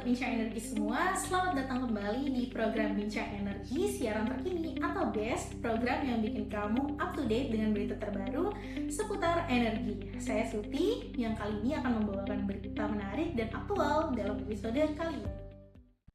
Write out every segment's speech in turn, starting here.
Bincang Energi semua, selamat datang kembali di program Bincang Energi, siaran terkini atau BEST, program yang bikin kamu up to date dengan berita terbaru seputar energi. Saya Suti, yang kali ini akan membawakan berita menarik dan aktual dalam episode kali ini.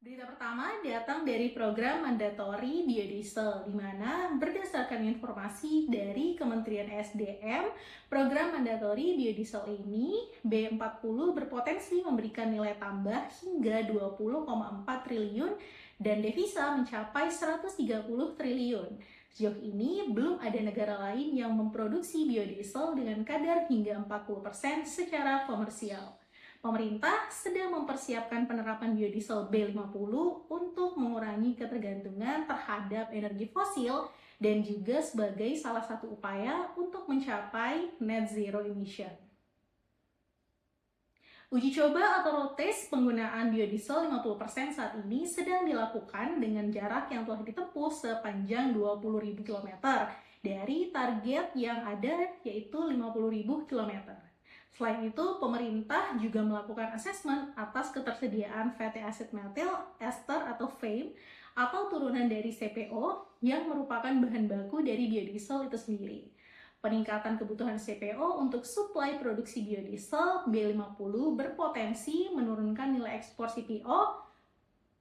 Berita pertama datang dari program mandatori biodiesel, di mana berdasarkan informasi dari Kementerian SDM, program mandatori biodiesel ini B40 berpotensi memberikan nilai tambah hingga 20,4 triliun dan devisa mencapai 130 triliun. Sejauh ini belum ada negara lain yang memproduksi biodiesel dengan kadar hingga 40% secara komersial. Pemerintah sedang mempersiapkan penerapan biodiesel B50 untuk mengurangi ketergantungan terhadap energi fosil dan juga sebagai salah satu upaya untuk mencapai net zero emission. Uji coba atau road test penggunaan biodiesel 50% saat ini sedang dilakukan dengan jarak yang telah ditempuh sepanjang 20.000 km dari target yang ada yaitu 50.000 km. Selain itu, pemerintah juga melakukan asesmen atas ketersediaan fatty acid methyl ester atau FAME atau turunan dari CPO yang merupakan bahan baku dari biodiesel itu sendiri. Peningkatan kebutuhan CPO untuk suplai produksi biodiesel B50 berpotensi menurunkan nilai ekspor CPO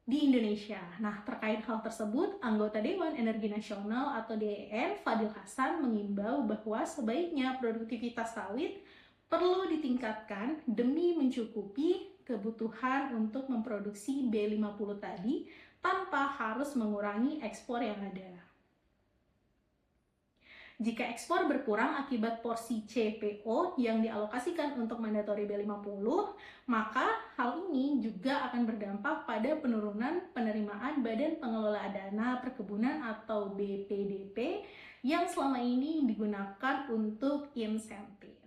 di Indonesia. Nah, terkait hal tersebut, anggota Dewan Energi Nasional atau DEN, Fadil Hasan, mengimbau bahwa sebaiknya produktivitas sawit perlu ditingkatkan demi mencukupi kebutuhan untuk memproduksi B50 tadi tanpa harus mengurangi ekspor yang ada. Jika ekspor berkurang akibat porsi CPO yang dialokasikan untuk mandatori B50, maka hal ini juga akan berdampak pada penurunan penerimaan Badan Pengelola Dana Perkebunan atau BPDP yang selama ini digunakan untuk insentif.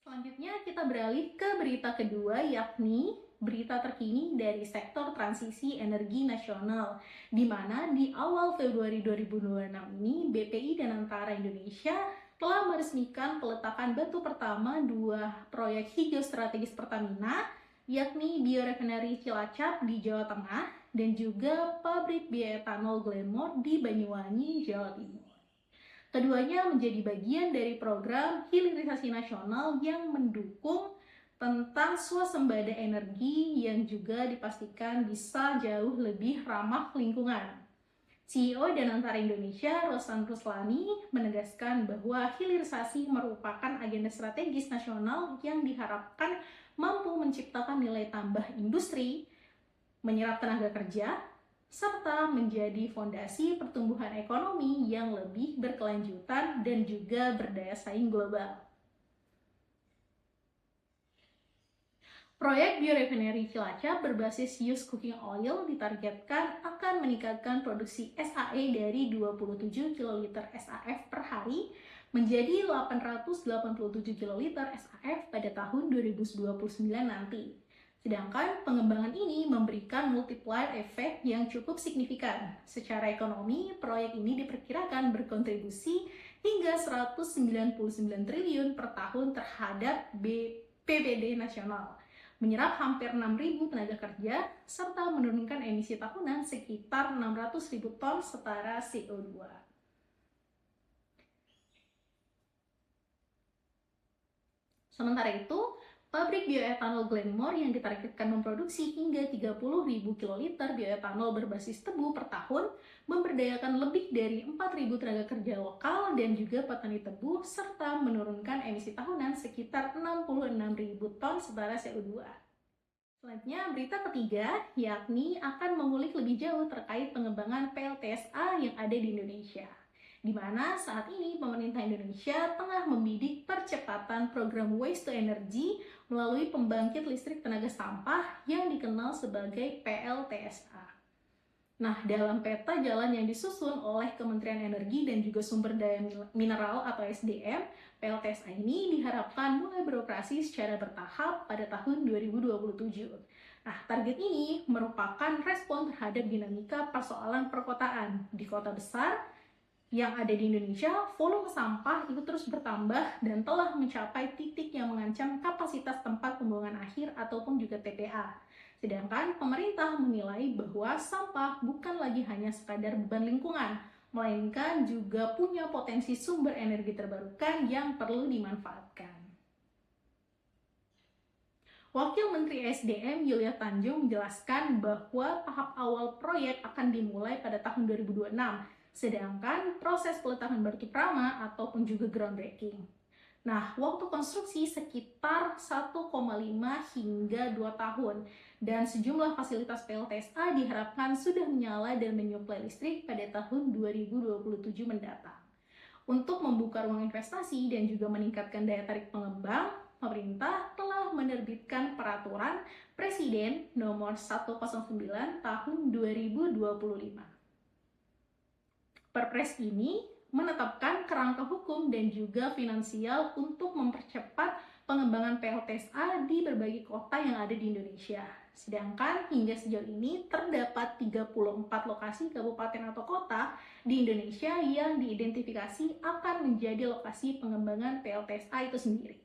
Selanjutnya kita beralih ke berita kedua, yakni berita terkini dari sektor transisi energi nasional, di mana di awal Februari 2026 ini BPI dan Antara Indonesia telah meresmikan peletakan batu pertama dua proyek hijau strategis Pertamina, yakni Biorefinery Cilacap di Jawa Tengah dan juga pabrik bioetanol Glenmore di Banyuwangi, Jawa Timur. Keduanya menjadi bagian dari program hilirisasi nasional yang mendukung tentang swasembada energi yang juga dipastikan bisa jauh lebih ramah lingkungan. CEO dan Antara Indonesia, Rosan Ruslani, menegaskan bahwa hilirisasi merupakan agenda strategis nasional yang diharapkan mampu menciptakan nilai tambah industri, menyerap tenaga kerja, serta menjadi fondasi pertumbuhan ekonomi yang lebih berkelanjutan dan juga berdaya saing global. Proyek Biorefinery Cilacap berbasis used cooking oil ditargetkan akan meningkatkan produksi SAE dari 27 kiloliter SAF per hari menjadi 887 kiloliter SAF pada tahun 2029 nanti. Sedangkan pengembangan ini memberikan multiplier effect yang cukup signifikan. Secara ekonomi, proyek ini diperkirakan berkontribusi hingga 199 triliun per tahun terhadap PBD nasional, menyerap hampir 6.000 tenaga kerja, serta menurunkan emisi tahunan sekitar 600.000 ton setara CO2. Sementara itu, pabrik bioetanol Glenmore yang ditargetkan memproduksi hingga 30.000 kiloliter bioetanol berbasis tebu per tahun, memberdayakan lebih dari 4.000 tenaga kerja lokal dan juga petani tebu, serta menurunkan emisi tahunan sekitar 66.000 ton setara CO2. Selanjutnya, berita ketiga, yakni akan mengulik lebih jauh terkait pengembangan PLTSA yang ada di Indonesia, di mana saat ini pemerintah Indonesia tengah membidik percepatan program Waste to Energy melalui pembangkit listrik tenaga sampah yang dikenal sebagai PLTSA. Nah, dalam peta jalan yang disusun oleh Kementerian Energi dan juga Sumber Daya Mineral atau SDM, PLTSA ini diharapkan mulai beroperasi secara bertahap pada tahun 2027. Nah, target ini merupakan respon terhadap dinamika persoalan perkotaan di kota besar yang ada di Indonesia. Volume sampah itu terus bertambah dan telah mencapai titik yang mengancam kapasitas tempat pembuangan akhir ataupun juga TPA. Sedangkan pemerintah menilai bahwa sampah bukan lagi hanya sekadar beban lingkungan, melainkan juga punya potensi sumber energi terbarukan yang perlu dimanfaatkan. Wakil Menteri SDM Yulia Tanjung menjelaskan bahwa tahap awal proyek akan dimulai pada tahun 2026, sedangkan proses peletakan batu prama ataupun juga groundbreaking. Nah, waktu konstruksi sekitar 1,5 hingga 2 tahun, dan sejumlah fasilitas PLTSA diharapkan sudah menyala dan menyuplai listrik pada tahun 2027 mendatang. Untuk membuka ruang investasi dan juga meningkatkan daya tarik pengembang, pemerintah telah menerbitkan Peraturan Presiden Nomor 109 Tahun 2025. Perpres ini menetapkan kerangka hukum dan juga finansial untuk mempercepat pengembangan PLTSA di berbagai kota yang ada di Indonesia. Sedangkan hingga sejauh ini terdapat 34 lokasi kabupaten atau kota di Indonesia yang diidentifikasi akan menjadi lokasi pengembangan PLTSA itu sendiri.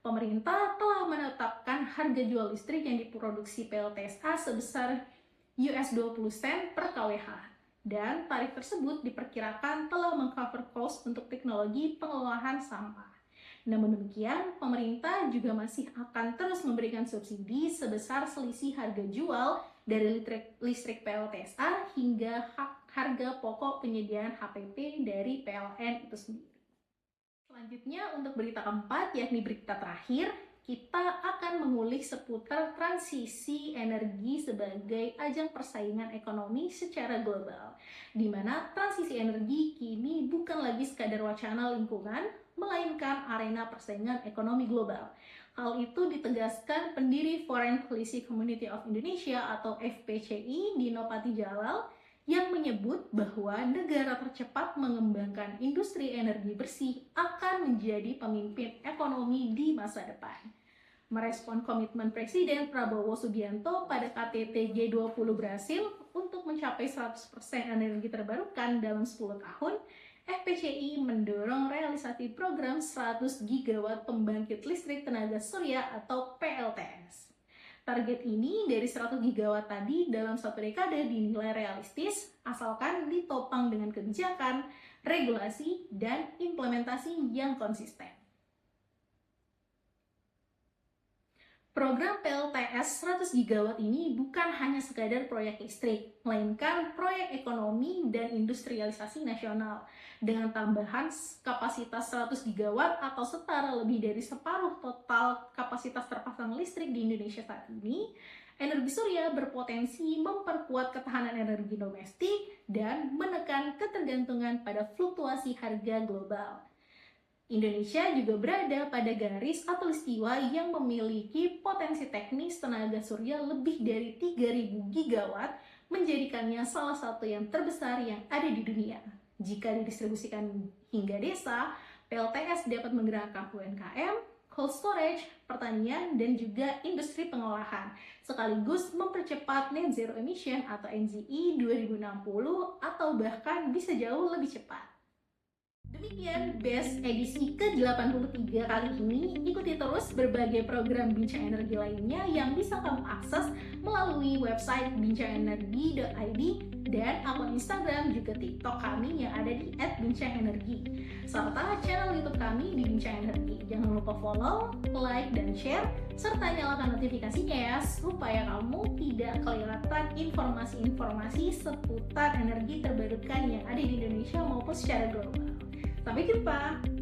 Pemerintah telah menetapkan harga jual listrik yang diproduksi PLTSA sebesar US 20 sen per kWh. Dan tarif tersebut diperkirakan telah mengcover cost untuk teknologi pengelolaan sampah. Namun demikian, pemerintah juga masih akan terus memberikan subsidi sebesar selisih harga jual dari listrik PLTSA hingga harga pokok penyediaan HPP dari PLN itu sendiri. Selanjutnya untuk berita keempat, yakni berita terakhir, kita akan mengulik seputar transisi energi sebagai ajang persaingan ekonomi secara global, di mana transisi energi kini bukan lagi sekadar wacana lingkungan, melainkan arena persaingan ekonomi global. Hal itu ditegaskan pendiri Foreign Policy Community of Indonesia atau FPCI Dino Patijalal yang menyebut bahwa negara tercepat mengembangkan industri energi bersih akan menjadi pemimpin ekonomi di masa depan. Merespon komitmen Presiden Prabowo Subianto pada KTT G20 Brasil untuk mencapai 100% energi terbarukan dalam 10 tahun, FPCI mendorong realisasi program 100 gigawatt pembangkit listrik tenaga surya atau PLTS. Target ini dari 100 gigawatt tadi dalam satu dekade dinilai realistis asalkan ditopang dengan kebijakan, regulasi, dan implementasi yang konsisten. Program PLTS 100 gigawatt ini bukan hanya sekadar proyek listrik, melainkan proyek ekonomi dan industrialisasi nasional. Dengan tambahan kapasitas 100 gigawatt atau setara lebih dari separuh total kapasitas terpasang listrik di Indonesia saat ini, energi surya berpotensi memperkuat ketahanan energi domestik dan menekan ketergantungan pada fluktuasi harga global. Indonesia juga berada pada garis khatulistiwa yang memiliki potensi teknis tenaga surya lebih dari 3.000 gigawatt, menjadikannya salah satu yang terbesar yang ada di dunia. Jika didistribusikan hingga desa, PLTS dapat menggerakkan UMKM, cold storage, pertanian, dan juga industri pengolahan, sekaligus mempercepat net zero emission atau NZE 2060 atau bahkan bisa jauh lebih cepat. Demikian BEST edisi ke-83 kali ini. Ikuti terus berbagai program Bincang Energi lainnya yang bisa kamu akses melalui website bincangenergi.id dan akun Instagram juga TikTok kami yang ada di @bincangenergi, serta channel YouTube kami di Bincang Energi. Jangan lupa follow, like, dan share, serta nyalakan notifikasinya ya, supaya kamu tidak kelewatan informasi-informasi seputar energi terbarukan yang ada di Indonesia maupun secara global. Sampai jumpa!